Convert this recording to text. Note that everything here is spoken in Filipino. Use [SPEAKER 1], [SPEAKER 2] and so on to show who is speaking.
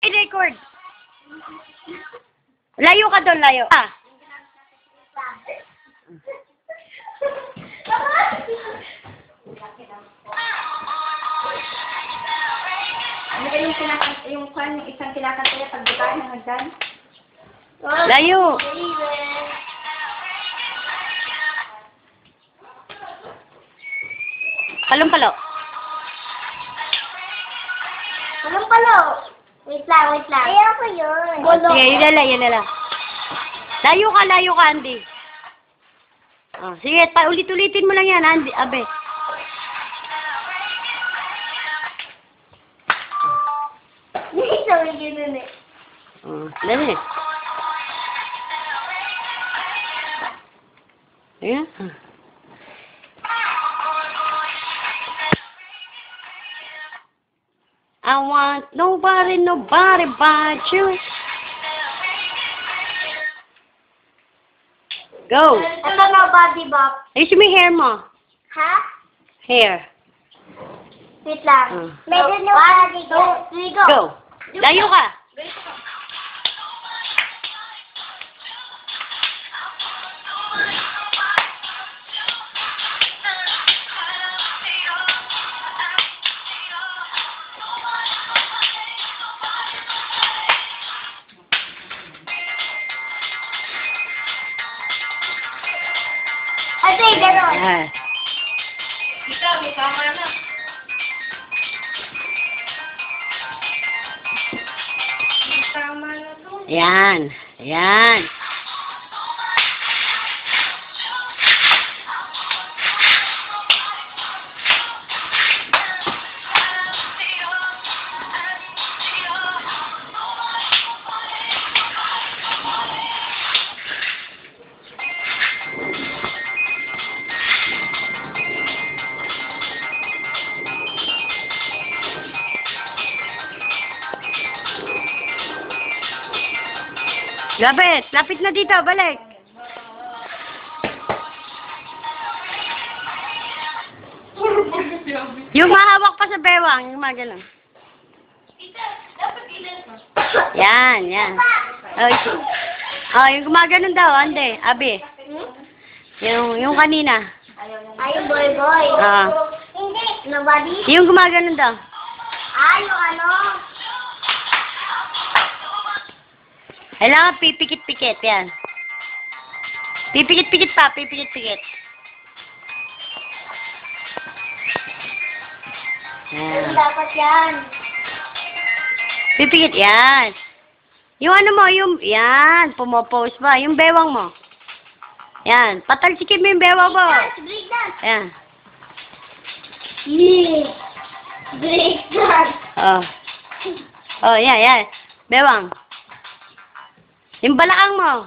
[SPEAKER 1] I-record. Layo ka doon, layo. Ah.
[SPEAKER 2] Ano ba yung isang kinakanta niya pagbukaan ng hagdan?
[SPEAKER 1] Layo. Palumpalo.
[SPEAKER 2] Palumpalo! Wait lang. Ayaw ko yun.
[SPEAKER 1] Sige, yun na lang. Layo ka, Andy. Oh, sige, ulit-ulitin mo lang yan, Andy. Abe.
[SPEAKER 2] Sabi yun eh.
[SPEAKER 1] Oh, dali. Ayan. I want nobody but you. Go.
[SPEAKER 2] Ito na body bop.
[SPEAKER 1] Ayusin mo yung hair mo.
[SPEAKER 2] Ha?
[SPEAKER 1] Hair.
[SPEAKER 2] Wait lang. Medyo no body bop. 1, 2, 3, go.
[SPEAKER 1] Go. Layo ka.
[SPEAKER 2] Ate, gano'n.
[SPEAKER 1] Ah.
[SPEAKER 2] Ikaw, may kama na. May kama na to.
[SPEAKER 1] Yan. Lapit na dito, balik. Yung mahawak pa sa bewang, yung mga ganun. Yan. Oh, yung gumaganon daw, ande, abi. Yung kanina.
[SPEAKER 2] Ay, boy. Hindi. Nobody?
[SPEAKER 1] Yung gumaganon daw.
[SPEAKER 2] Yung ano?
[SPEAKER 1] Kailangan pipikit-pikit, yan. Pipikit-pikit pa, pipikit-pikit. Yan.
[SPEAKER 2] Dapat yan.
[SPEAKER 1] Pipikit, yan. Yung ano mo, yan, pumopose ba? Yung bewang mo. Yan, patalsikin mo yung bewang mo.
[SPEAKER 2] Break dance.
[SPEAKER 1] Yan.
[SPEAKER 2] Break dance.
[SPEAKER 1] Oh, yan. Bewang. Yung balakang mo.